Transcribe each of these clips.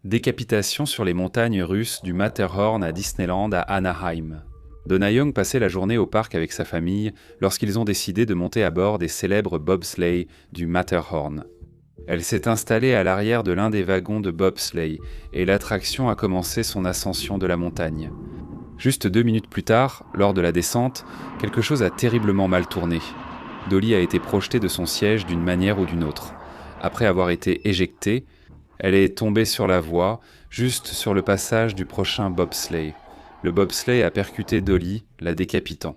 Décapitation sur les montagnes russes du Matterhorn à Disneyland à Anaheim. Donna Young passait la journée au parc avec sa famille lorsqu'ils ont décidé de monter à bord des célèbres bobsleighs du Matterhorn. Elle s'est installée à l'arrière de l'un des wagons de bobsleigh et l'attraction a commencé son ascension de la montagne. Juste 2 minutes plus tard, lors de la descente, quelque chose a terriblement mal tourné. Dolly a été projetée de son siège d'une manière ou d'une autre. Après avoir été éjectée, elle est tombée sur la voie, juste sur le passage du prochain bobsleigh. Le bobsleigh a percuté Dolly, la décapitant.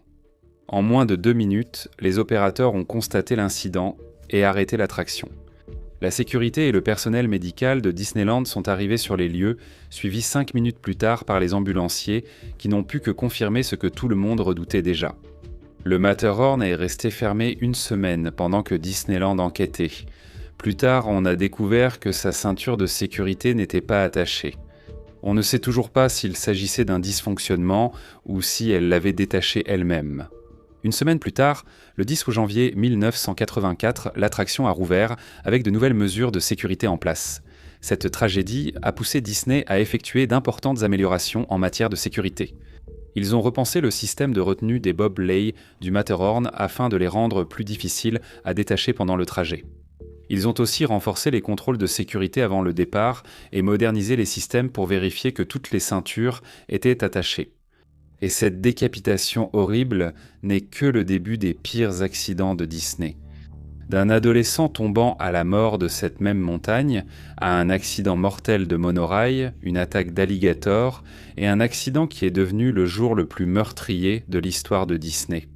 En moins de 2 minutes, les opérateurs ont constaté l'incident et arrêté l'attraction. La sécurité et le personnel médical de Disneyland sont arrivés sur les lieux, suivis 5 minutes plus tard par les ambulanciers qui n'ont pu que confirmer ce que tout le monde redoutait déjà. Le Matterhorn est resté fermé 1 semaine pendant que Disneyland enquêtait. Plus tard, on a découvert que sa ceinture de sécurité n'était pas attachée. On ne sait toujours pas s'il s'agissait d'un dysfonctionnement ou si elle l'avait détachée elle-même. 1 semaine plus tard, le 10 janvier 1984, l'attraction a rouvert avec de nouvelles mesures de sécurité en place. Cette tragédie a poussé Disney à effectuer d'importantes améliorations en matière de sécurité. Ils ont repensé le système de retenue des bobsleighs du Matterhorn afin de les rendre plus difficiles à détacher pendant le trajet. Ils ont aussi renforcé les contrôles de sécurité avant le départ et modernisé les systèmes pour vérifier que toutes les ceintures étaient attachées. Et cette décapitation horrible n'est que le début des pires accidents de Disney. D'un adolescent tombant à la mort de cette même montagne, à un accident mortel de monorail, une attaque d'alligator et un accident qui est devenu le jour le plus meurtrier de l'histoire de Disney.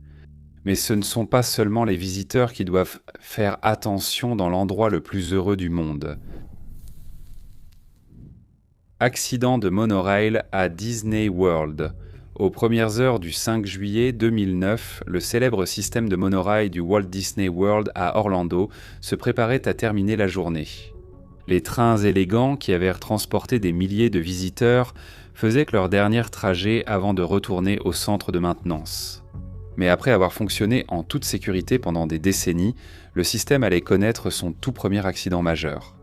Mais ce ne sont pas seulement les visiteurs qui doivent faire attention dans l'endroit le plus heureux du monde. Accident de monorail à Disney World. Aux premières heures du 5 juillet 2009, le célèbre système de monorail du Walt Disney World à Orlando se préparait à terminer la journée. Les trains élégants qui avaient transporté des milliers de visiteurs faisaient que leur dernier trajet avant de retourner au centre de maintenance. Mais après avoir fonctionné en toute sécurité pendant des décennies, le système allait connaître son tout premier accident majeur.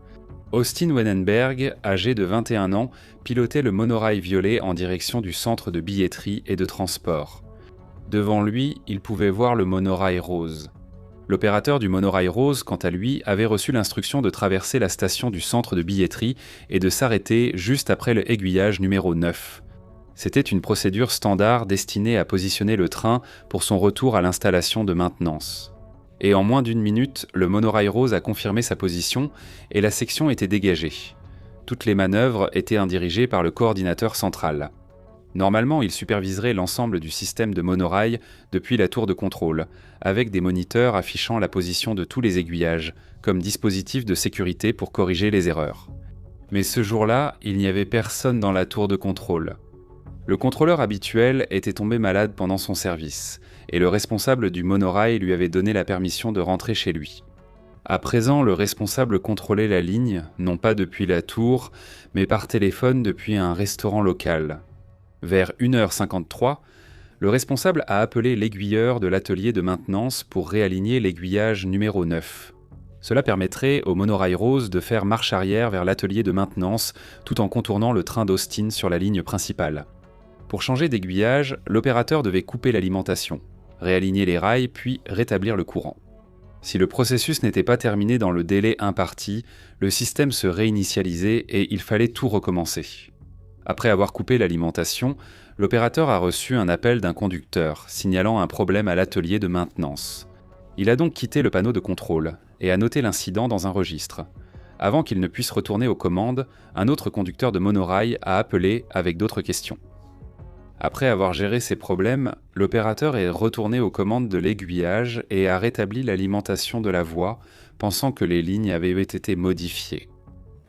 Austin Wennenberg, âgé de 21 ans, pilotait le monorail violet en direction du centre de billetterie et de transport. Devant lui, il pouvait voir le monorail rose. L'opérateur du monorail rose, quant à lui, avait reçu l'instruction de traverser la station du centre de billetterie et de s'arrêter juste après le aiguillage numéro 9. C'était une procédure standard destinée à positionner le train pour son retour à l'installation de maintenance. Et en moins d'1 minute, le monorail rose a confirmé sa position et la section était dégagée. Toutes les manœuvres étaient indirigées par le coordinateur central. Normalement, il superviserait l'ensemble du système de monorail depuis la tour de contrôle, avec des moniteurs affichant la position de tous les aiguillages, comme dispositif de sécurité pour corriger les erreurs. Mais ce jour-là, il n'y avait personne dans la tour de contrôle. Le contrôleur habituel était tombé malade pendant son service, et le responsable du monorail lui avait donné la permission de rentrer chez lui. À présent, le responsable contrôlait la ligne, non pas depuis la tour, mais par téléphone depuis un restaurant local. Vers 1h53, le responsable a appelé l'aiguilleur de l'atelier de maintenance pour réaligner l'aiguillage numéro 9. Cela permettrait au monorail rose de faire marche arrière vers l'atelier de maintenance tout en contournant le train d'Austin sur la ligne principale. Pour changer d'aiguillage, l'opérateur devait couper l'alimentation, réaligner les rails puis rétablir le courant. Si le processus n'était pas terminé dans le délai imparti, le système se réinitialisait et il fallait tout recommencer. Après avoir coupé l'alimentation, l'opérateur a reçu un appel d'un conducteur signalant un problème à l'atelier de maintenance. Il a donc quitté le panneau de contrôle et a noté l'incident dans un registre. Avant qu'il ne puisse retourner aux commandes, un autre conducteur de monorail a appelé avec d'autres questions. Après avoir géré ces problèmes, l'opérateur est retourné aux commandes de l'aiguillage et a rétabli l'alimentation de la voie, pensant que les lignes avaient été modifiées.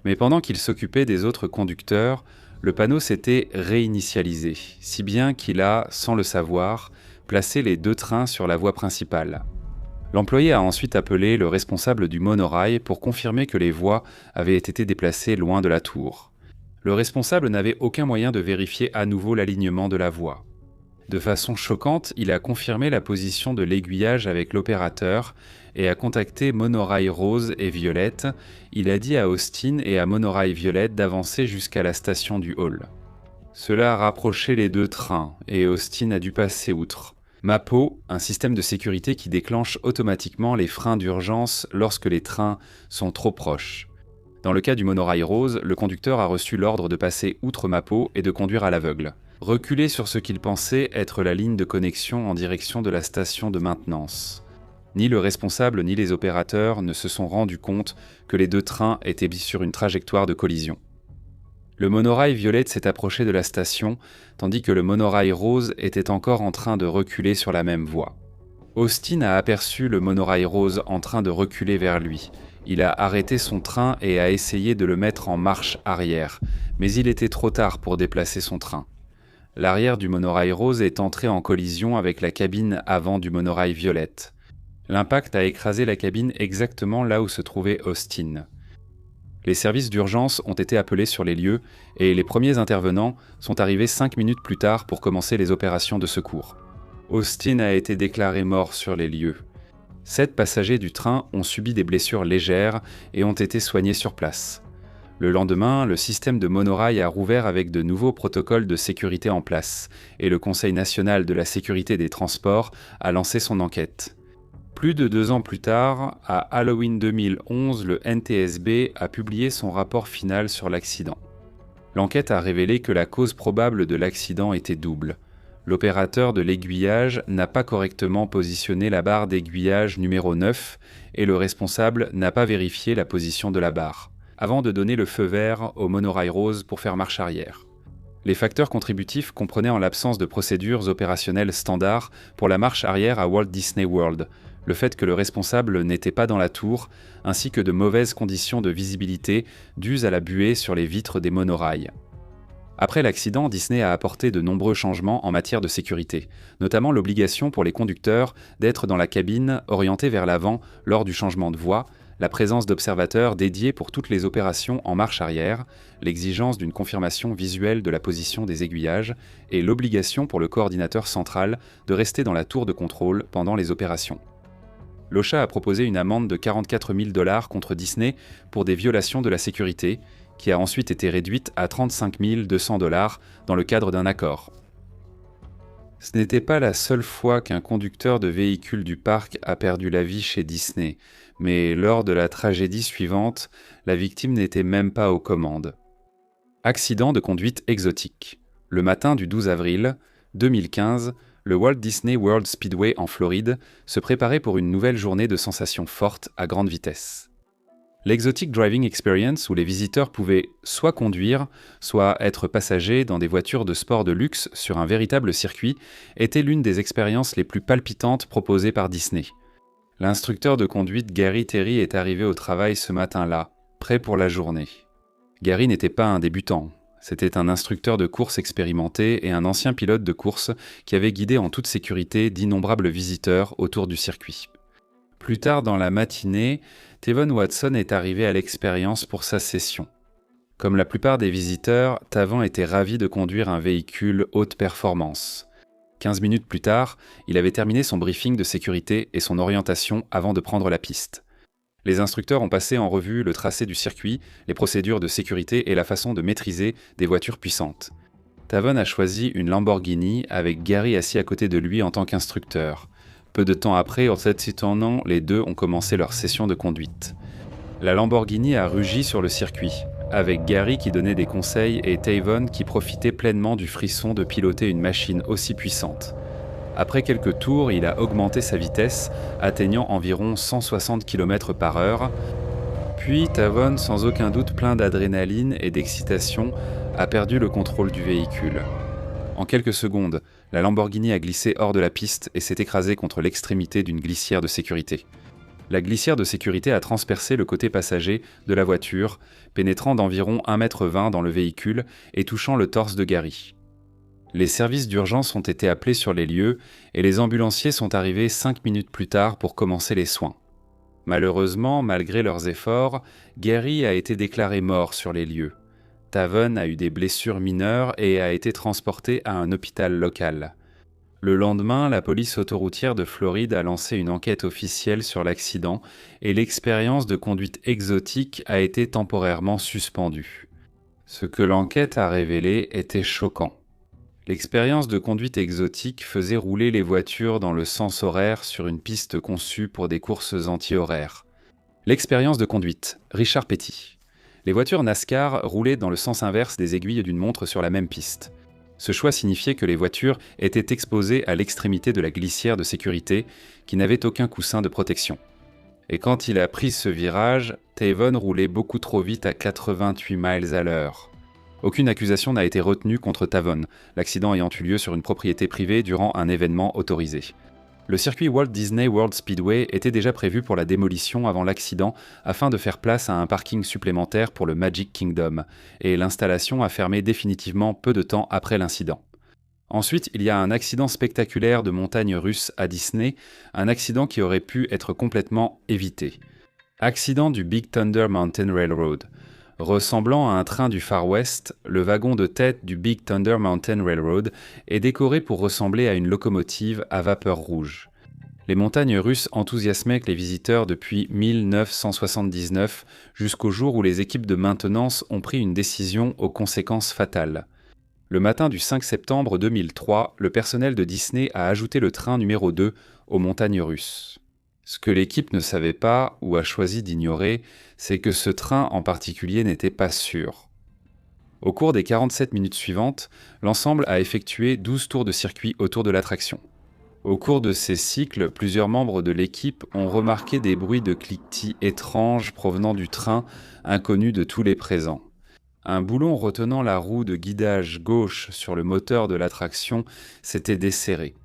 Mais pendant qu'il s'occupait des autres conducteurs, le panneau s'était réinitialisé, si bien qu'il a, sans le savoir, placé les 2 trains sur la voie principale. L'employé a ensuite appelé le responsable du monorail pour confirmer que les voies avaient été déplacées loin de la tour. Le responsable n'avait aucun moyen de vérifier à nouveau l'alignement de la voie. De façon choquante, il a confirmé la position de l'aiguillage avec l'opérateur, et a contacté Monorail Rose et Violette. Il a dit à Austin et à Monorail Violette d'avancer jusqu'à la station du hall. Cela a rapproché les deux trains et Austin a dû passer outre. MAPO, un système de sécurité qui déclenche automatiquement les freins d'urgence lorsque les trains sont trop proches. Dans le cas du Monorail Rose, le conducteur a reçu l'ordre de passer outre MAPO et de conduire à l'aveugle. Reculer sur ce qu'il pensait être la ligne de connexion en direction de la station de maintenance. Ni le responsable ni les opérateurs ne se sont rendus compte que les deux trains étaient sur une trajectoire de collision. Le monorail Violette s'est approché de la station, tandis que le monorail Rose était encore en train de reculer sur la même voie. Austin a aperçu le monorail Rose en train de reculer vers lui. Il a arrêté son train et a essayé de le mettre en marche arrière, mais il était trop tard pour déplacer son train. L'arrière du monorail Rose est entré en collision avec la cabine avant du monorail Violette. L'impact a écrasé la cabine exactement là où se trouvait Austin. Les services d'urgence ont été appelés sur les lieux et les premiers intervenants sont arrivés 5 minutes plus tard pour commencer les opérations de secours. Austin a été déclaré mort sur les lieux. 7 passagers du train ont subi des blessures légères et ont été soignés sur place. Le lendemain, le système de monorail a rouvert avec de nouveaux protocoles de sécurité en place et le Conseil national de la sécurité des transports a lancé son enquête. Plus de 2 ans plus tard, à Halloween 2011, le NTSB a publié son rapport final sur l'accident. L'enquête a révélé que la cause probable de l'accident était double. L'opérateur de l'aiguillage n'a pas correctement positionné la barre d'aiguillage numéro 9 et le responsable n'a pas vérifié la position de la barre, avant de donner le feu vert au monorail Rose pour faire marche arrière. Les facteurs contributifs comprenaient en l'absence de procédures opérationnelles standards pour la marche arrière à Walt Disney World, le fait que le responsable n'était pas dans la tour, ainsi que de mauvaises conditions de visibilité dues à la buée sur les vitres des monorails. Après l'accident, Disney a apporté de nombreux changements en matière de sécurité, notamment l'obligation pour les conducteurs d'être dans la cabine orientée vers l'avant lors du changement de voie, la présence d'observateurs dédiés pour toutes les opérations en marche arrière, l'exigence d'une confirmation visuelle de la position des aiguillages et l'obligation pour le coordinateur central de rester dans la tour de contrôle pendant les opérations. L'OSHA a proposé une amende de 44 000 $ contre Disney pour des violations de la sécurité, qui a ensuite été réduite à 35 200 $ dans le cadre d'un accord. Ce n'était pas la seule fois qu'un conducteur de véhicule du parc a perdu la vie chez Disney, mais lors de la tragédie suivante, la victime n'était même pas aux commandes. Accident de conduite exotique. Le matin du 12 avril 2015, le Walt Disney World Speedway en Floride se préparait pour une nouvelle journée de sensations fortes à grande vitesse. L'Exotic Driving Experience, où les visiteurs pouvaient soit conduire, soit être passagers dans des voitures de sport de luxe sur un véritable circuit, était l'une des expériences les plus palpitantes proposées par Disney. L'instructeur de conduite Gary Terry est arrivé au travail ce matin-là, prêt pour la journée. Gary n'était pas un débutant. C'était un instructeur de course expérimenté et un ancien pilote de course qui avait guidé en toute sécurité d'innombrables visiteurs autour du circuit. Plus tard dans la matinée, Tavon Watson est arrivé à l'expérience pour sa session. Comme la plupart des visiteurs, Tavon était ravi de conduire un véhicule haute performance. 15 minutes plus tard, il avait terminé son briefing de sécurité et son orientation avant de prendre la piste. Les instructeurs ont passé en revue le tracé du circuit, les procédures de sécurité et la façon de maîtriser des voitures puissantes. Tavon a choisi une Lamborghini avec Gary assis à côté de lui en tant qu'instructeur. Peu de temps après, en s'étonnant, les deux ont commencé leur session de conduite. La Lamborghini a rugi sur le circuit, avec Gary qui donnait des conseils et Tavon qui profitait pleinement du frisson de piloter une machine aussi puissante. Après quelques tours, il a augmenté sa vitesse, atteignant environ 160 km/h. Puis Tavon, sans aucun doute plein d'adrénaline et d'excitation, a perdu le contrôle du véhicule. En quelques secondes, la Lamborghini a glissé hors de la piste et s'est écrasée contre l'extrémité d'une glissière de sécurité. La glissière de sécurité a transpercé le côté passager de la voiture, pénétrant d'environ 1,20 m dans le véhicule et touchant le torse de Gary. Les services d'urgence ont été appelés sur les lieux et les ambulanciers sont arrivés 5 minutes plus tard pour commencer les soins. Malheureusement, malgré leurs efforts, Gary a été déclaré mort sur les lieux. Tavon a eu des blessures mineures et a été transporté à un hôpital local. Le lendemain, la police autoroutière de Floride a lancé une enquête officielle sur l'accident et l'expérience de conduite exotique a été temporairement suspendue. Ce que l'enquête a révélé était choquant. L'expérience de conduite exotique faisait rouler les voitures dans le sens horaire sur une piste conçue pour des courses anti-horaires. L'expérience de conduite, Richard Petty. Les voitures NASCAR roulaient dans le sens inverse des aiguilles d'une montre sur la même piste. Ce choix signifiait que les voitures étaient exposées à l'extrémité de la glissière de sécurité, qui n'avait aucun coussin de protection. Et quand il a pris ce virage, Taven roulait beaucoup trop vite à 88 miles à l'heure. Aucune accusation n'a été retenue contre Taven, l'accident ayant eu lieu sur une propriété privée durant un événement autorisé. Le circuit Walt Disney World Speedway était déjà prévu pour la démolition avant l'accident afin de faire place à un parking supplémentaire pour le Magic Kingdom, et l'installation a fermé définitivement peu de temps après l'incident. Ensuite, il y a un accident spectaculaire de montagne russe à Disney, un accident qui aurait pu être complètement évité. Accident du Big Thunder Mountain Railroad. Ressemblant à un train du Far West, le wagon de tête du Big Thunder Mountain Railroad est décoré pour ressembler à une locomotive à vapeur rouge. Les montagnes russes enthousiasmaient les visiteurs depuis 1979 jusqu'au jour où les équipes de maintenance ont pris une décision aux conséquences fatales. Le matin du 5 septembre 2003, le personnel de Disney a ajouté le train numéro 2 aux montagnes russes. Ce que l'équipe ne savait pas ou a choisi d'ignorer, c'est que ce train en particulier n'était pas sûr. Au cours des 47 minutes suivantes, l'ensemble a effectué 12 tours de circuit autour de l'attraction. Au cours de ces cycles, plusieurs membres de l'équipe ont remarqué des bruits de cliquetis étranges provenant du train, inconnus de tous les présents. Un boulon retenant la roue de guidage gauche sur le moteur de l'attraction s'était desserré.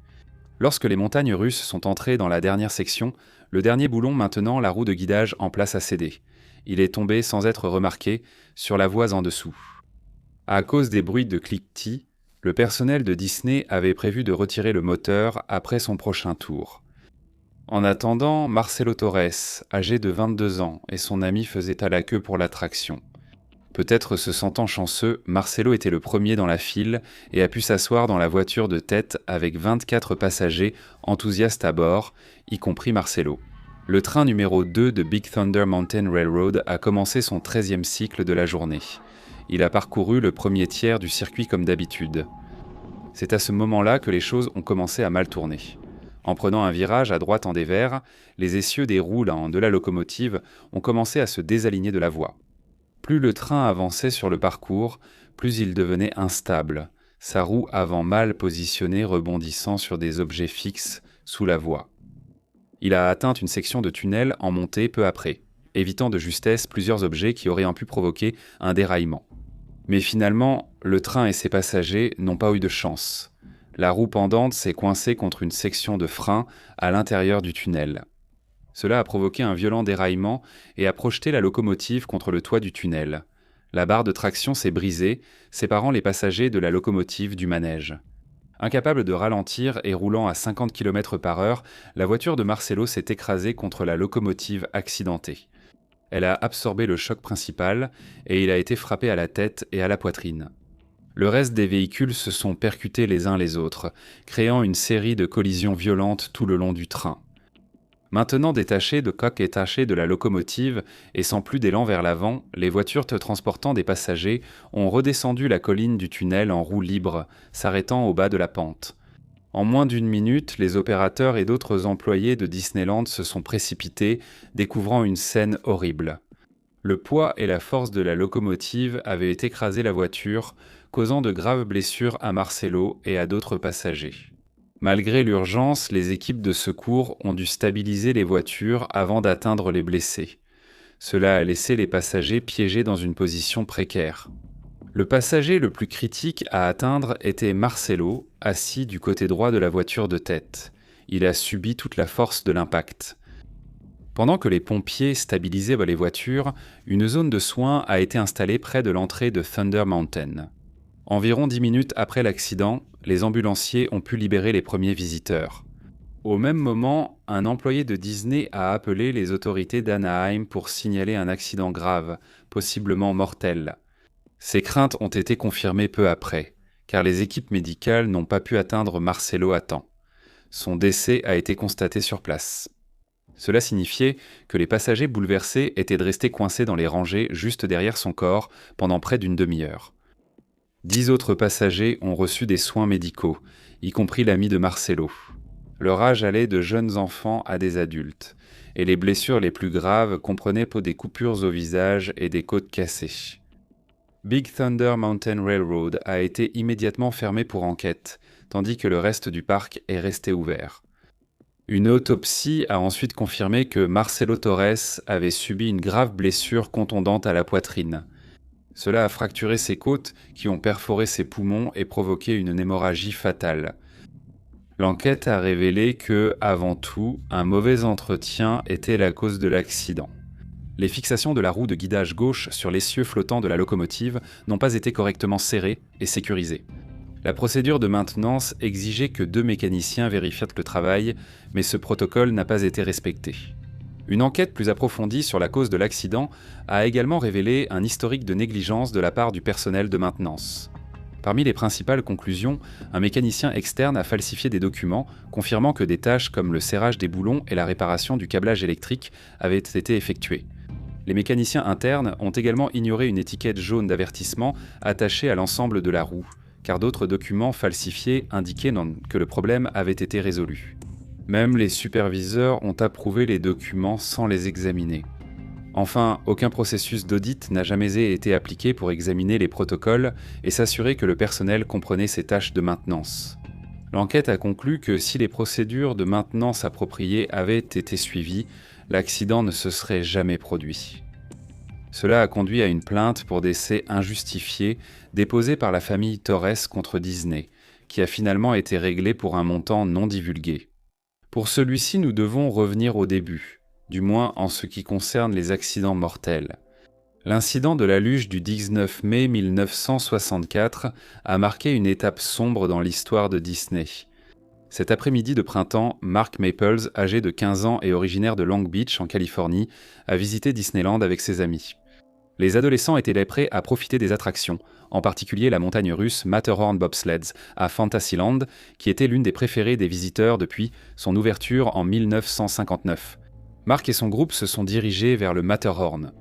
Lorsque les montagnes russes sont entrées dans la dernière section, le dernier boulon maintenant la roue de guidage en place a cédé. Il est tombé sans être remarqué sur la voie en dessous. À cause des bruits de cliquetis, le personnel de Disney avait prévu de retirer le moteur après son prochain tour. En attendant, Marcelo Torres, âgé de 22 ans, et son ami faisaient à la queue pour l'attraction. Peut-être se sentant chanceux, Marcelo était le premier dans la file et a pu s'asseoir dans la voiture de tête avec 24 passagers enthousiastes à bord, y compris Marcelo. Le train numéro 2 de Big Thunder Mountain Railroad a commencé son 13e cycle de la journée. Il a parcouru le premier tiers du circuit comme d'habitude. C'est à ce moment-là que les choses ont commencé à mal tourner. En prenant un virage à droite en dévers, les essieux des roues de la locomotive ont commencé à se désaligner de la voie. Plus le train avançait sur le parcours, plus il devenait instable, sa roue avant mal positionnée rebondissant sur des objets fixes sous la voie. Il a atteint une section de tunnel en montée peu après, évitant de justesse plusieurs objets qui auraient pu provoquer un déraillement. Mais finalement, le train et ses passagers n'ont pas eu de chance. La roue pendante s'est coincée contre une section de frein à l'intérieur du tunnel. Cela a provoqué un violent déraillement et a projeté la locomotive contre le toit du tunnel. La barre de traction s'est brisée, séparant les passagers de la locomotive du manège. Incapable de ralentir et roulant à 50 km/h, la voiture de Marcelo s'est écrasée contre la locomotive accidentée. Elle a absorbé le choc principal et il a été frappé à la tête et à la poitrine. Le reste des véhicules se sont percutés les uns les autres, créant une série de collisions violentes tout le long du train. Maintenant détachées de coque étachée de la locomotive et sans plus d'élan vers l'avant, les voitures transportant des passagers ont redescendu la colline du tunnel en roue libre, s'arrêtant au bas de la pente. En moins d'une minute, les opérateurs et d'autres employés de Disneyland se sont précipités, découvrant une scène horrible. Le poids et la force de la locomotive avaient écrasé la voiture, causant de graves blessures à Marcelo et à d'autres passagers. Malgré l'urgence, les équipes de secours ont dû stabiliser les voitures avant d'atteindre les blessés. Cela a laissé les passagers piégés dans une position précaire. Le passager le plus critique à atteindre était Marcelo, assis du côté droit de la voiture de tête. Il a subi toute la force de l'impact. Pendant que les pompiers stabilisaient les voitures, une zone de soins a été installée près de l'entrée de Thunder Mountain. Environ 10 minutes après l'accident, les ambulanciers ont pu libérer les premiers visiteurs. Au même moment, un employé de Disney a appelé les autorités d'Anaheim pour signaler un accident grave, possiblement mortel. Ces craintes ont été confirmées peu après. car les équipes médicales n'ont pas pu atteindre Marcelo à temps. Son décès a été constaté sur place. Cela signifiait que les passagers bouleversés étaient restés coincés dans les rangées juste derrière son corps pendant près d'une demi-heure. 10 autres passagers ont reçu des soins médicaux, y compris l'ami de Marcelo. Leur âge allait de jeunes enfants à des adultes, et les blessures les plus graves comprenaient des coupures au visage et des côtes cassées. Big Thunder Mountain Railroad a été immédiatement fermé pour enquête, tandis que le reste du parc est resté ouvert. Une autopsie a ensuite confirmé que Marcelo Torres avait subi une grave blessure contondante à la poitrine. Cela a fracturé ses côtes qui ont perforé ses poumons et provoqué une hémorragie fatale. L'enquête a révélé que, avant tout, un mauvais entretien était la cause de l'accident. Les fixations de la roue de guidage gauche sur l'essieu flottant de la locomotive n'ont pas été correctement serrées et sécurisées. La procédure de maintenance exigeait que 2 mécaniciens vérifient le travail, mais ce protocole n'a pas été respecté. Une enquête plus approfondie sur la cause de l'accident a également révélé un historique de négligence de la part du personnel de maintenance. Parmi les principales conclusions, un mécanicien externe a falsifié des documents confirmant que des tâches comme le serrage des boulons et la réparation du câblage électrique avaient été effectuées. Les mécaniciens internes ont également ignoré une étiquette jaune d'avertissement attachée à l'ensemble de la roue, car d'autres documents falsifiés indiquaient que le problème avait été résolu. Même les superviseurs ont approuvé les documents sans les examiner. Enfin, aucun processus d'audit n'a jamais été appliqué pour examiner les protocoles et s'assurer que le personnel comprenait ses tâches de maintenance. L'enquête a conclu que si les procédures de maintenance appropriées avaient été suivies, l'accident ne se serait jamais produit. Cela a conduit à une plainte pour décès injustifié déposée par la famille Torres contre Disney, qui a finalement été réglée pour un montant non divulgué. Pour celui-ci, nous devons revenir au début, du moins en ce qui concerne les accidents mortels. L'incident de la luge du 19 mai 1964 a marqué une étape sombre dans l'histoire de Disney. Cet après-midi de printemps, Mark Maples, âgé de 15 ans et originaire de Long Beach, en Californie, a visité Disneyland avec ses amis. Les adolescents étaient prêts à profiter des attractions, en particulier la montagne russe Matterhorn Bobsleds à Fantasyland, qui était l'une des préférées des visiteurs depuis son ouverture en 1959. Mark et son groupe se sont dirigés vers le Matterhorn.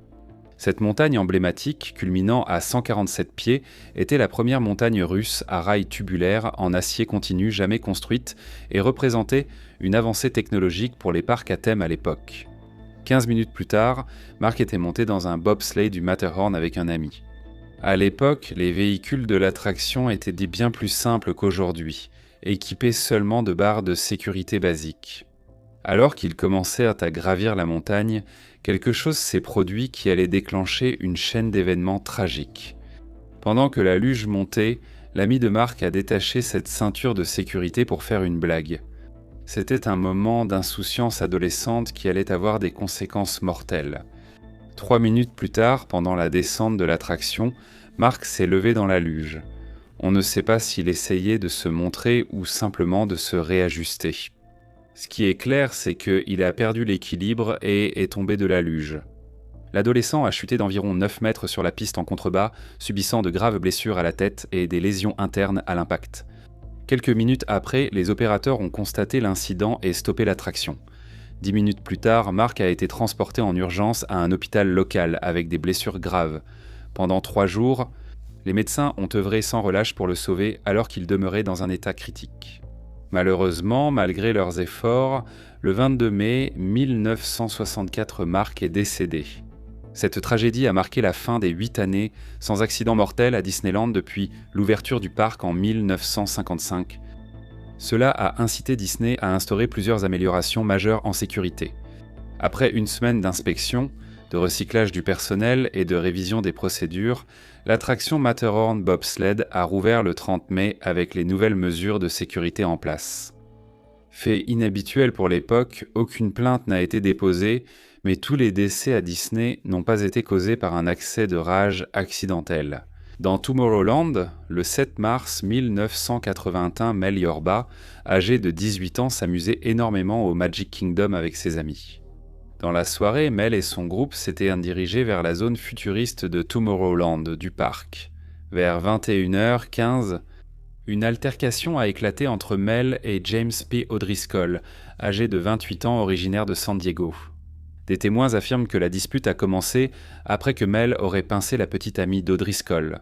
Cette montagne emblématique, culminant à 147 pieds, était la première montagne russe à rails tubulaires en acier continu jamais construite et représentait une avancée technologique pour les parcs à thème à l'époque. 15 minutes plus tard, Mark était monté dans un bobsleigh du Matterhorn avec un ami. À l'époque, les véhicules de l'attraction étaient bien plus simples qu'aujourd'hui, équipés seulement de barres de sécurité basiques. Alors qu'ils commencèrent à gravir la montagne, quelque chose s'est produit qui allait déclencher une chaîne d'événements tragiques. Pendant que la luge montait, l'ami de Mark a détaché cette ceinture de sécurité pour faire une blague. C'était un moment d'insouciance adolescente qui allait avoir des conséquences mortelles. 3 minutes plus tard, pendant la descente de l'attraction, Mark s'est levé dans la luge. On ne sait pas s'il essayait de se montrer ou simplement de se réajuster. Ce qui est clair, c'est qu'il a perdu l'équilibre et est tombé de la luge. L'adolescent a chuté d'environ 9 mètres sur la piste en contrebas, subissant de graves blessures à la tête et des lésions internes à l'impact. Quelques minutes après, les opérateurs ont constaté l'incident et stoppé l'attraction. 10 minutes plus tard, Mark a été transporté en urgence à un hôpital local avec des blessures graves. Pendant 3 jours, les médecins ont œuvré sans relâche pour le sauver alors qu'il demeurait dans un état critique. Malheureusement, malgré leurs efforts, le 22 mai 1964, Mark est décédé. Cette tragédie a marqué la fin des 8 années sans accident mortel à Disneyland depuis l'ouverture du parc en 1955. Cela a incité Disney à instaurer plusieurs améliorations majeures en sécurité. Après une semaine d'inspection, de recyclage du personnel et de révision des procédures, l'attraction Matterhorn Bobsled a rouvert le 30 mai avec les nouvelles mesures de sécurité en place. Fait inhabituel pour l'époque, aucune plainte n'a été déposée, mais tous les décès à Disney n'ont pas été causés par un accès de rage accidentel. Dans Tomorrowland, le 7 mars 1981, Mel Yorba, âgé de 18 ans, s'amusait énormément au Magic Kingdom avec ses amis. Dans la soirée, Mel et son groupe s'étaient dirigés vers la zone futuriste de Tomorrowland du parc. Vers 21h15, Une altercation a éclaté entre Mel et James P. O'Driscoll, âgé de 28 ans, originaire de San Diego. Des témoins affirment que la dispute a commencé après que Mel aurait pincé la petite amie d'O'Driscoll.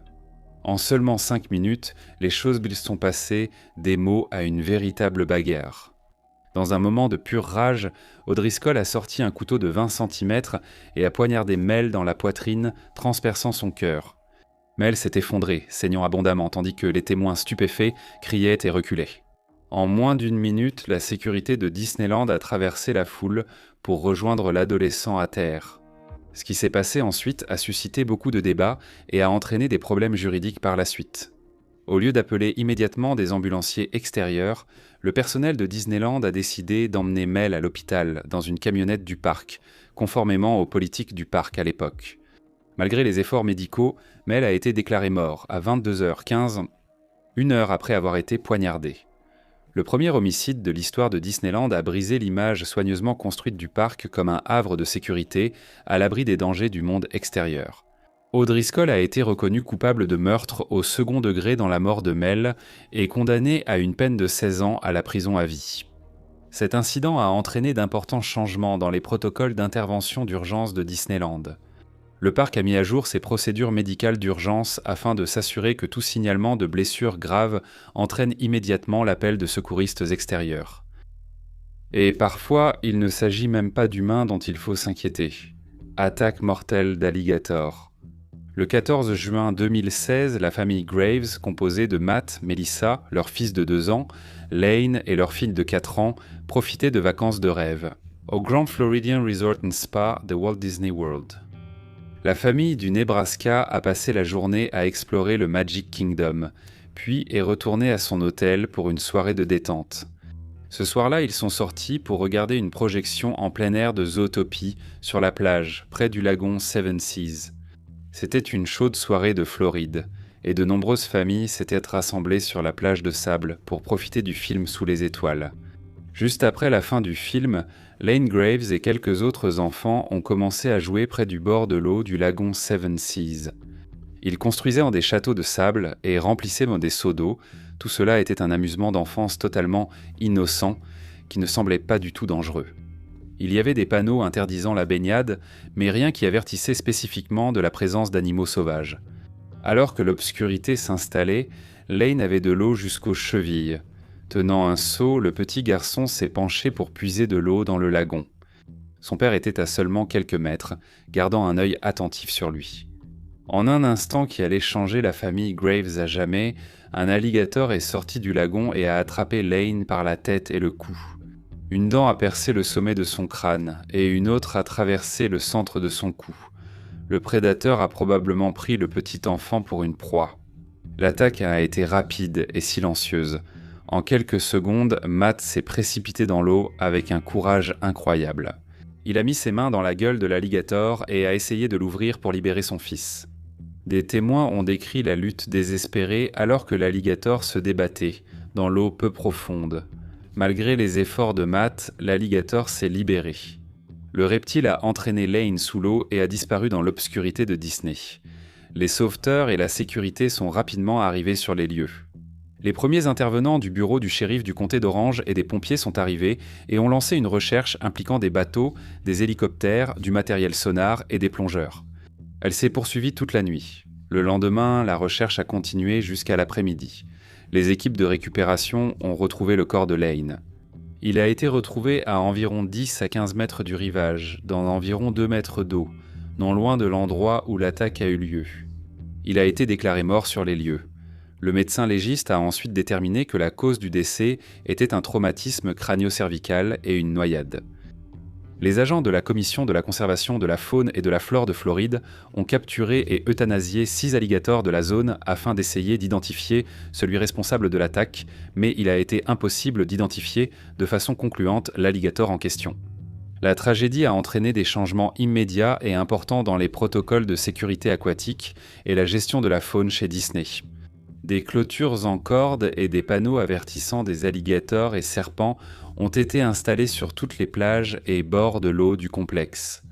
En seulement 5 minutes, les choses sont passées des mots à une véritable bagarre. Dans un moment de pure rage, O'Driscoll a sorti un couteau de 20 cm et a poignardé Mel dans la poitrine, transperçant son cœur. Mel s'est effondrée, saignant abondamment, tandis que les témoins stupéfaits criaient et reculaient. En moins d'une minute, la sécurité de Disneyland a traversé la foule pour rejoindre l'adolescent à terre. Ce qui s'est passé ensuite a suscité beaucoup de débats et a entraîné des problèmes juridiques par la suite. Au lieu d'appeler immédiatement des ambulanciers extérieurs, le personnel de Disneyland a décidé d'emmener Mel à l'hôpital dans une camionnette du parc, conformément aux politiques du parc à l'époque. Malgré les efforts médicaux, Mel a été déclaré mort à 22h15, une heure après avoir été poignardé. Le premier homicide de l'histoire de Disneyland a brisé l'image soigneusement construite du parc comme un havre de sécurité à l'abri des dangers du monde extérieur. O'Driscoll a été reconnu coupable de meurtre au second degré dans la mort de Mel et condamné à une peine de 16 ans à la prison à vie. Cet incident a entraîné d'importants changements dans les protocoles d'intervention d'urgence de Disneyland. Le parc a mis à jour ses procédures médicales d'urgence afin de s'assurer que tout signalement de blessures graves entraîne immédiatement l'appel de secouristes extérieurs. Et parfois, il ne s'agit même pas d'humains dont il faut s'inquiéter. Attaque mortelle d'alligators. Le 14 juin 2016, la famille Graves, composée de Matt, Melissa, leur fils de 2 ans, Lane et leur fille de 4 ans, profitait de vacances de rêve, au Grand Floridian Resort and Spa de Walt Disney World. La famille du Nebraska a passé la journée à explorer le Magic Kingdom, puis est retournée à son hôtel pour une soirée de détente. Ce soir-là, ils sont sortis pour regarder une projection en plein air de Zootopie sur la plage, près du lagon Seven Seas. C'était une chaude soirée de Floride, et de nombreuses familles s'étaient rassemblées sur la plage de sable pour profiter du film sous les étoiles. Juste après la fin du film, Lane Graves et quelques autres enfants ont commencé à jouer près du bord de l'eau du lagon Seven Seas. Ils construisaient en des châteaux de sable et remplissaient des seaux d'eau. Tout cela était un amusement d'enfance totalement innocent, qui ne semblait pas du tout dangereux. Il y avait des panneaux interdisant la baignade, mais rien qui avertissait spécifiquement de la présence d'animaux sauvages. Alors que l'obscurité s'installait, Lane avait de l'eau jusqu'aux chevilles. Tenant un seau, le petit garçon s'est penché pour puiser de l'eau dans le lagon. Son père était à seulement quelques mètres, gardant un œil attentif sur lui. En un instant qui allait changer la famille Graves à jamais, un alligator est sorti du lagon et a attrapé Lane par la tête et le cou. Une dent a percé le sommet de son crâne et une autre a traversé le centre de son cou. Le prédateur a probablement pris le petit enfant pour une proie. L'attaque a été rapide et silencieuse. En quelques secondes, Matt s'est précipité dans l'eau avec un courage incroyable. Il a mis ses mains dans la gueule de l'alligator et a essayé de l'ouvrir pour libérer son fils. Des témoins ont décrit la lutte désespérée alors que l'alligator se débattait, dans l'eau peu profonde. Malgré les efforts de Matt, l'alligator s'est libéré. Le reptile a entraîné Lane sous l'eau et a disparu dans l'obscurité de Disney. Les sauveteurs et la sécurité sont rapidement arrivés sur les lieux. Les premiers intervenants du bureau du shérif du comté d'Orange et des pompiers sont arrivés et ont lancé une recherche impliquant des bateaux, des hélicoptères, du matériel sonar et des plongeurs. Elle s'est poursuivie toute la nuit. Le lendemain, la recherche a continué jusqu'à l'après-midi. Les équipes de récupération ont retrouvé le corps de Lane. Il a été retrouvé à environ 10 à 15 mètres du rivage, dans environ 2 mètres d'eau, non loin de l'endroit où l'attaque a eu lieu. Il a été déclaré mort sur les lieux. Le médecin légiste a ensuite déterminé que la cause du décès était un traumatisme crânio-cervical et une noyade. Les agents de la Commission de la conservation de la faune et de la flore de Floride ont capturé et euthanasié 6 alligators de la zone afin d'essayer d'identifier celui responsable de l'attaque, mais il a été impossible d'identifier de façon concluante l'alligator en question. La tragédie a entraîné des changements immédiats et importants dans les protocoles de sécurité aquatique et la gestion de la faune chez Disney. Des clôtures en corde et des panneaux avertissant des alligators et serpents ont été installés sur toutes les plages et bords de l'eau du complexe.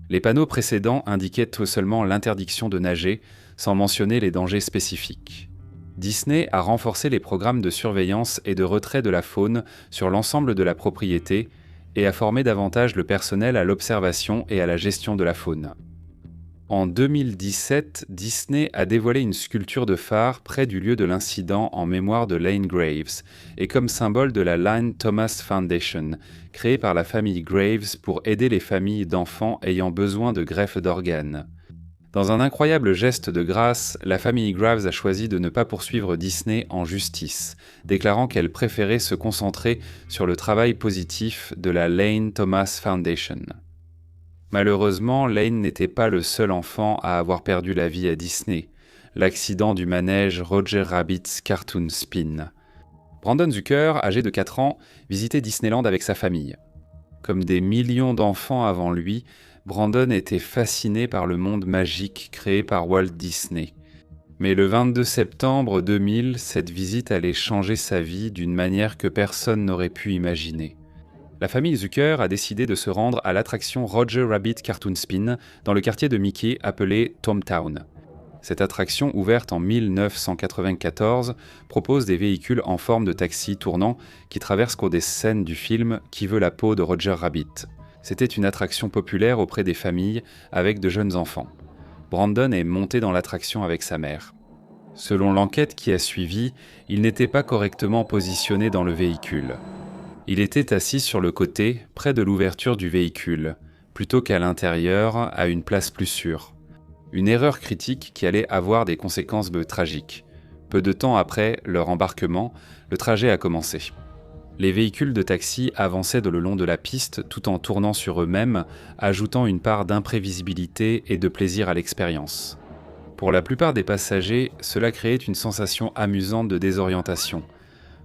Les panneaux précédents indiquaient tout seulement l'interdiction de nager, sans mentionner les dangers spécifiques. Disney a renforcé les programmes de surveillance et de retrait de la faune sur l'ensemble de la propriété et a formé davantage le personnel à l'observation et à la gestion de la faune. En 2017, Disney a dévoilé une sculpture de phare près du lieu de l'incident en mémoire de Lane Graves et comme symbole de la Lane Thomas Foundation, créée par la famille Graves pour aider les familles d'enfants ayant besoin de greffe d'organes. Dans un incroyable geste de grâce, la famille Graves a choisi de ne pas poursuivre Disney en justice, déclarant qu'elle préférait se concentrer sur le travail positif de la Lane Thomas Foundation. Malheureusement, Lane n'était pas le seul enfant à avoir perdu la vie à Disney, l'accident du manège Roger Rabbit's Cartoon Spin. Brandon Zucker, âgé de 4 ans, visitait Disneyland avec sa famille. Comme des millions d'enfants avant lui, Brandon était fasciné par le monde magique créé par Walt Disney. Mais le 22 septembre 2000, cette visite allait changer sa vie d'une manière que personne n'aurait pu imaginer. La famille Zucker a décidé de se rendre à l'attraction Roger Rabbit Cartoon Spin dans le quartier de Mickey appelé Tomtown. Cette attraction, ouverte en 1994, propose des véhicules en forme de taxi tournant qui traversent des scènes du film Qui veut la peau de Roger Rabbit. C'était une attraction populaire auprès des familles avec de jeunes enfants. Brandon est monté dans l'attraction avec sa mère. Selon l'enquête qui a suivi, il n'était pas correctement positionné dans le véhicule. Il était assis sur le côté, près de l'ouverture du véhicule, plutôt qu'à l'intérieur, à une place plus sûre. Une erreur critique qui allait avoir des conséquences tragiques. Peu de temps après leur embarquement, le trajet a commencé. Les véhicules de taxi avançaient le long de la piste tout en tournant sur eux-mêmes, ajoutant une part d'imprévisibilité et de plaisir à l'expérience. Pour la plupart des passagers, cela créait une sensation amusante de désorientation.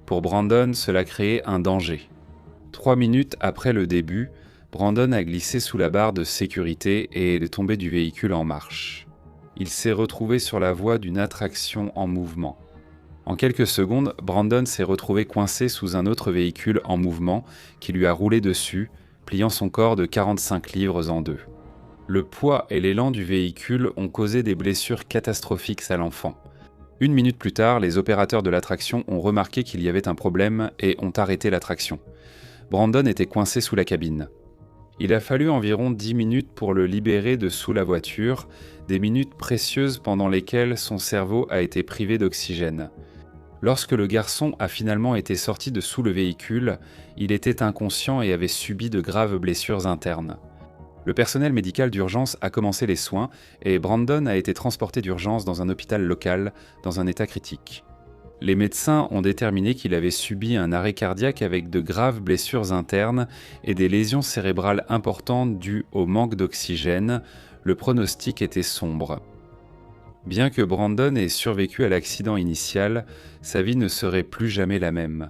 Pour Brandon, cela créait un danger. 3 minutes après le début, Brandon a glissé sous la barre de sécurité et est tombé du véhicule en marche. Il s'est retrouvé sur la voie d'une attraction en mouvement. En quelques secondes, Brandon s'est retrouvé coincé sous un autre véhicule en mouvement qui lui a roulé dessus, pliant son corps de 45 livres en deux. Le poids et l'élan du véhicule ont causé des blessures catastrophiques à l'enfant. 1 minute plus tard, les opérateurs de l'attraction ont remarqué qu'il y avait un problème et ont arrêté l'attraction. Brandon était coincé sous la cabine. Il a fallu environ 10 minutes pour le libérer de sous la voiture, des minutes précieuses pendant lesquelles son cerveau a été privé d'oxygène. Lorsque le garçon a finalement été sorti de sous le véhicule, il était inconscient et avait subi de graves blessures internes. Le personnel médical d'urgence a commencé les soins et Brandon a été transporté d'urgence dans un hôpital local dans un état critique. Les médecins ont déterminé qu'il avait subi un arrêt cardiaque avec de graves blessures internes et des lésions cérébrales importantes dues au manque d'oxygène. Le pronostic était sombre. Bien que Brandon ait survécu à l'accident initial, sa vie ne serait plus jamais la même.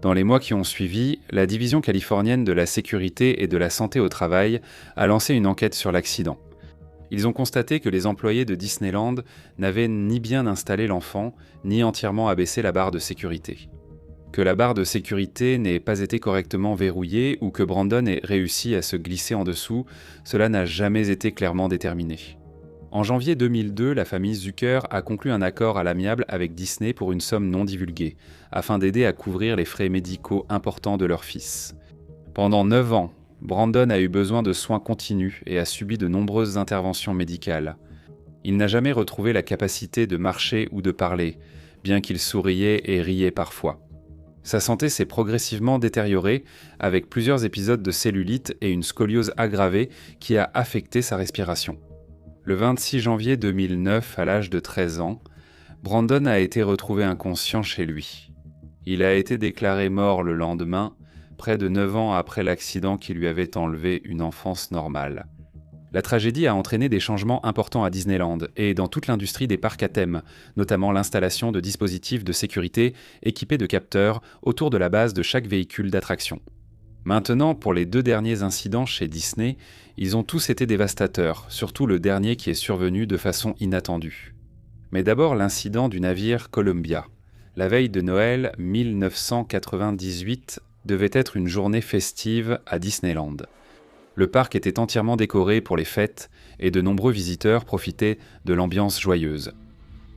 Dans les mois qui ont suivi, la division californienne de la sécurité et de la santé au travail a lancé une enquête sur l'accident. Ils ont constaté que les employés de Disneyland n'avaient ni bien installé l'enfant, ni entièrement abaissé la barre de sécurité. Que la barre de sécurité n'ait pas été correctement verrouillée ou que Brandon ait réussi à se glisser en dessous, cela n'a jamais été clairement déterminé. En janvier 2002, la famille Zucker a conclu un accord à l'amiable avec Disney pour une somme non divulguée, afin d'aider à couvrir les frais médicaux importants de leur fils. Pendant 9 ans, Brandon a eu besoin de soins continus et a subi de nombreuses interventions médicales. Il n'a jamais retrouvé la capacité de marcher ou de parler, bien qu'il souriait et riait parfois. Sa santé s'est progressivement détériorée, avec plusieurs épisodes de cellulite et une scoliose aggravée qui a affecté sa respiration. Le 26 janvier 2009, à l'âge de 13 ans, Brandon a été retrouvé inconscient chez lui. Il a été déclaré mort le lendemain, près de 9 ans après l'accident qui lui avait enlevé une enfance normale. La tragédie a entraîné des changements importants à Disneyland et dans toute l'industrie des parcs à thème, notamment l'installation de dispositifs de sécurité équipés de capteurs autour de la base de chaque véhicule d'attraction. Maintenant, pour les 2 derniers incidents chez Disney, ils ont tous été dévastateurs, surtout le dernier qui est survenu de façon inattendue. Mais d'abord l'incident du navire Columbia. La veille de Noël 1998 devait être une journée festive à Disneyland. Le parc était entièrement décoré pour les fêtes et de nombreux visiteurs profitaient de l'ambiance joyeuse.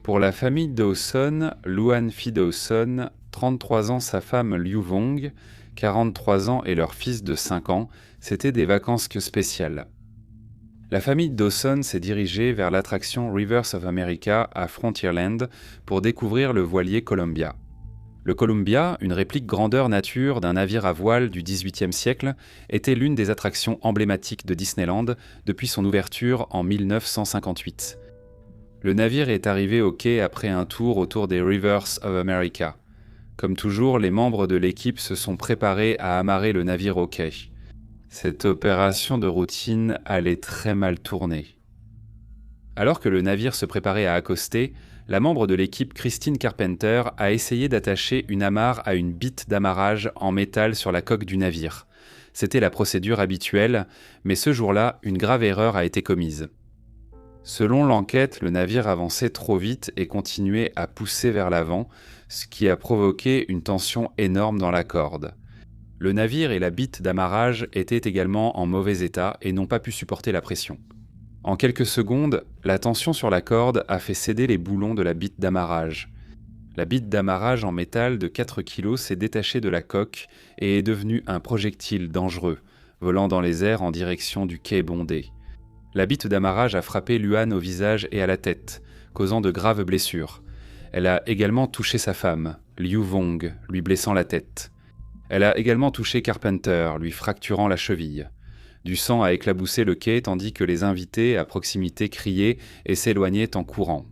Pour la famille Dawson, Luan Phi Dawson, 33 ans sa femme Liu Vong, 43 ans et leur fils de 5 ans, c'était des vacances spéciales. La famille Dawson s'est dirigée vers l'attraction Rivers of America à Frontierland pour découvrir le voilier Columbia. Le Columbia, une réplique grandeur nature d'un navire à voile du XVIIIe siècle, était l'une des attractions emblématiques de Disneyland depuis son ouverture en 1958. Le navire est arrivé au quai après un tour autour des Rivers of America. Comme toujours, les membres de l'équipe se sont préparés à amarrer le navire au quai. Cette opération de routine allait très mal tourner. Alors que le navire se préparait à accoster, la membre de l'équipe Christine Carpenter a essayé d'attacher une amarre à une bite d'amarrage en métal sur la coque du navire. C'était la procédure habituelle, mais ce jour-là, une grave erreur a été commise. Selon l'enquête, le navire avançait trop vite et continuait à pousser vers l'avant, ce qui a provoqué une tension énorme dans la corde. Le navire et la bite d'amarrage étaient également en mauvais état et n'ont pas pu supporter la pression. En quelques secondes, la tension sur la corde a fait céder les boulons de la bite d'amarrage. La bite d'amarrage en métal de 4 kg s'est détachée de la coque et est devenue un projectile dangereux, volant dans les airs en direction du quai bondé. La bite d'amarrage a frappé Luan au visage et à la tête, causant de graves blessures. Elle a également touché sa femme, Liu Vong, lui blessant la tête. Elle a également touché Carpenter, lui fracturant la cheville. Du sang a éclaboussé le quai tandis que les invités à proximité criaient et s'éloignaient en courant.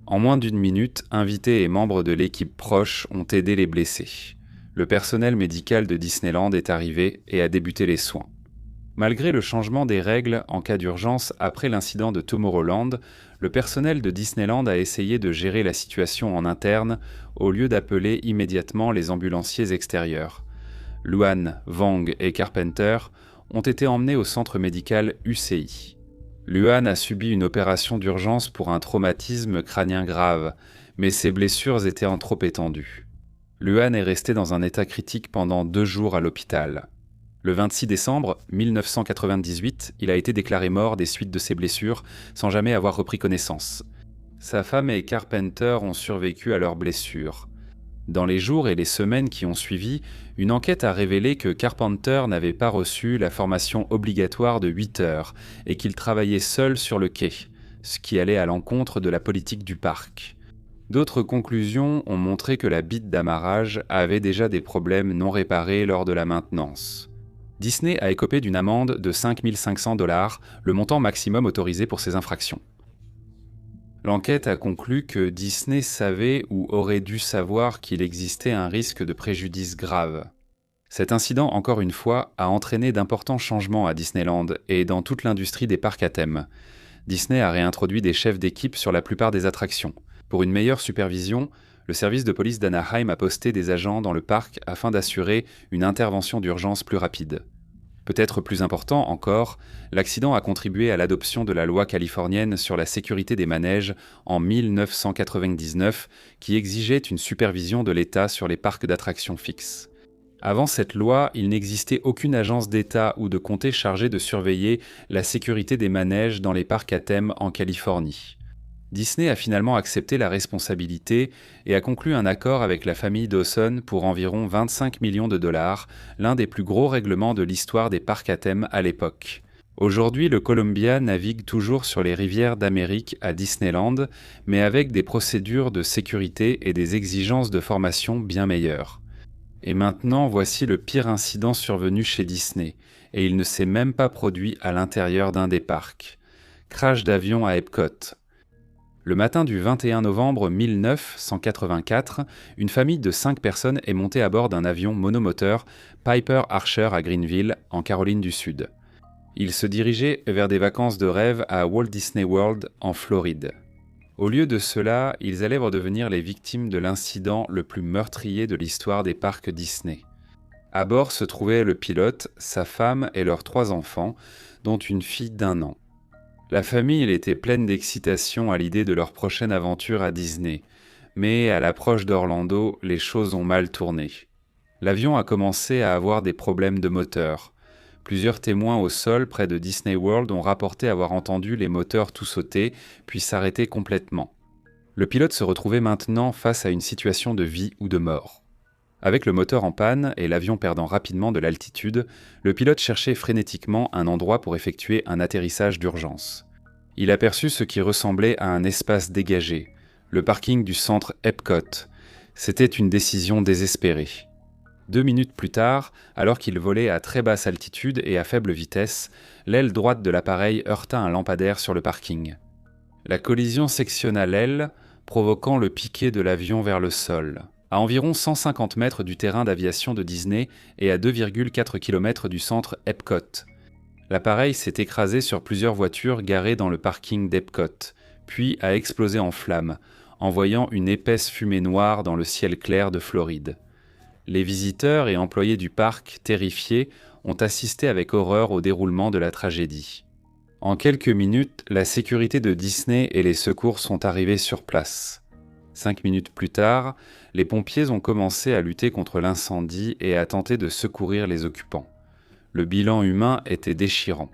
En moins d'une minute, invités et membres de l'équipe proche ont aidé les blessés. Le personnel médical de Disneyland est arrivé et a débuté les soins. Malgré le changement des règles en cas d'urgence après l'incident de Tomorrowland, le personnel de Disneyland a essayé de gérer la situation en interne au lieu d'appeler immédiatement les ambulanciers extérieurs. Luan, Vong et Carpenter ont été emmenés au centre médical UCI. Luan a subi une opération d'urgence pour un traumatisme crânien grave, mais ses blessures étaient en trop étendues. Luan est resté dans un état critique pendant 2 jours à l'hôpital. Le 26 décembre 1998, il a été déclaré mort des suites de ses blessures, sans jamais avoir repris connaissance. Sa femme et Carpenter ont survécu à leurs blessures. Dans les jours et les semaines qui ont suivi, une enquête a révélé que Carpenter n'avait pas reçu la formation obligatoire de 8 heures et qu'il travaillait seul sur le quai, ce qui allait à l'encontre de la politique du parc. D'autres conclusions ont montré que la bite d'amarrage avait déjà des problèmes non réparés lors de la maintenance. Disney a écopé d'une amende de 5 500 $, le montant maximum autorisé pour ces infractions. L'enquête a conclu que Disney savait ou aurait dû savoir qu'il existait un risque de préjudice grave. Cet incident, encore une fois, a entraîné d'importants changements à Disneyland et dans toute l'industrie des parcs à thème. Disney a réintroduit des chefs d'équipe sur la plupart des attractions. Pour une meilleure supervision, le service de police d'Anaheim a posté des agents dans le parc afin d'assurer une intervention d'urgence plus rapide. Peut-être plus important encore, l'accident a contribué à l'adoption de la loi californienne sur la sécurité des manèges en 1999 qui exigeait une supervision de l'État sur les parcs d'attractions fixes. Avant cette loi, il n'existait aucune agence d'État ou de comté chargée de surveiller la sécurité des manèges dans les parcs à thème en Californie. Disney a finalement accepté la responsabilité et a conclu un accord avec la famille Dawson pour environ 25 millions de $, l'un des plus gros règlements de l'histoire des parcs à thème à l'époque. Aujourd'hui, le Columbia navigue toujours sur les rivières d'Amérique à Disneyland, mais avec des procédures de sécurité et des exigences de formation bien meilleures. Et maintenant, voici le pire incident survenu chez Disney, et il ne s'est même pas produit à l'intérieur d'un des parcs. Crash d'avion à Epcot. Le matin du 21 novembre 1984, une famille de 5 personnes est montée à bord d'un avion monomoteur Piper Archer à Greenville, en Caroline du Sud. Ils se dirigeaient vers des vacances de rêve à Walt Disney World, en Floride. Au lieu de cela, ils allaient redevenir les victimes de l'incident le plus meurtrier de l'histoire des parcs Disney. À bord se trouvaient le pilote, sa femme et leurs 3 enfants, dont une fille d'1 an. La famille était pleine d'excitation à l'idée de leur prochaine aventure à Disney, mais à l'approche d'Orlando, les choses ont mal tourné. L'avion a commencé à avoir des problèmes de moteur. Plusieurs témoins au sol près de Disney World ont rapporté avoir entendu les moteurs tout sauter, puis s'arrêter complètement. Le pilote se retrouvait maintenant face à une situation de vie ou de mort. Avec le moteur en panne et l'avion perdant rapidement de l'altitude, le pilote cherchait frénétiquement un endroit pour effectuer un atterrissage d'urgence. Il aperçut ce qui ressemblait à un espace dégagé, le parking du centre Epcot. C'était une décision désespérée. 2 minutes plus tard, alors qu'il volait à très basse altitude et à faible vitesse, l'aile droite de l'appareil heurta un lampadaire sur le parking. La collision sectionna l'aile, provoquant le piqué de l'avion vers le sol, à environ 150 mètres du terrain d'aviation de Disney et à 2,4 km du centre Epcot. L'appareil s'est écrasé sur plusieurs voitures garées dans le parking d'Epcot, puis a explosé en flammes, envoyant une épaisse fumée noire dans le ciel clair de Floride. Les visiteurs et employés du parc, terrifiés, ont assisté avec horreur au déroulement de la tragédie. En quelques minutes, la sécurité de Disney et les secours sont arrivés sur place. 5 minutes plus tard, les pompiers ont commencé à lutter contre l'incendie et à tenter de secourir les occupants. Le bilan humain était déchirant.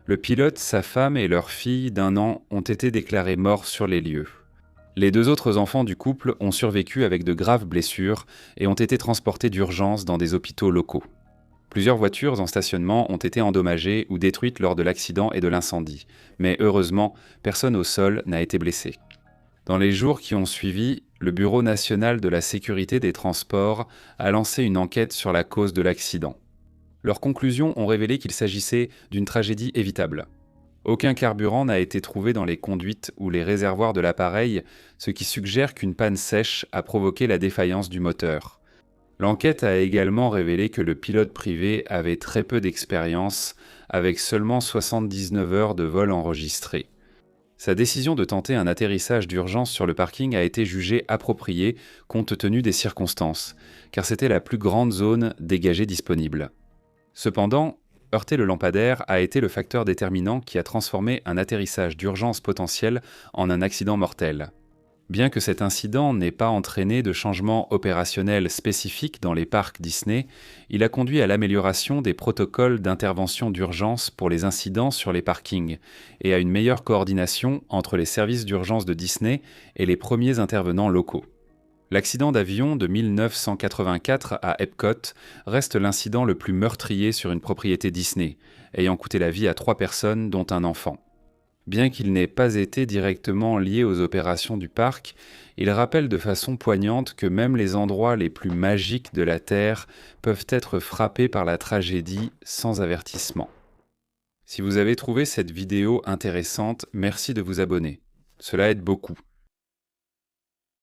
Le pilote, sa femme et leur fille d'1 an ont été déclarés morts sur les lieux. Les 2 autres enfants du couple ont survécu avec de graves blessures et ont été transportés d'urgence dans des hôpitaux locaux. Plusieurs voitures en stationnement ont été endommagées ou détruites lors de l'accident et de l'incendie, mais heureusement, personne au sol n'a été blessé. Dans les jours qui ont suivi, le Bureau national de la sécurité des transports a lancé une enquête sur la cause de l'accident. Leurs conclusions ont révélé qu'il s'agissait d'une tragédie évitable. Aucun carburant n'a été trouvé dans les conduites ou les réservoirs de l'appareil, ce qui suggère qu'une panne sèche a provoqué la défaillance du moteur. L'enquête a également révélé que le pilote privé avait très peu d'expérience, avec seulement 79 heures de vol enregistrées. Sa décision de tenter un atterrissage d'urgence sur le parking a été jugée appropriée compte tenu des circonstances, car c'était la plus grande zone dégagée disponible. Cependant, heurter le lampadaire a été le facteur déterminant qui a transformé un atterrissage d'urgence potentiel en un accident mortel. Bien que cet incident n'ait pas entraîné de changements opérationnels spécifiques dans les parcs Disney, il a conduit à l'amélioration des protocoles d'intervention d'urgence pour les incidents sur les parkings et à une meilleure coordination entre les services d'urgence de Disney et les premiers intervenants locaux. L'accident d'avion de 1984 à Epcot reste l'incident le plus meurtrier sur une propriété Disney, ayant coûté la vie à 3 personnes dont un enfant. Bien qu'il n'ait pas été directement lié aux opérations du parc, il rappelle de façon poignante que même les endroits les plus magiques de la Terre peuvent être frappés par la tragédie sans avertissement. Si vous avez trouvé cette vidéo intéressante, merci de vous abonner. Cela aide beaucoup.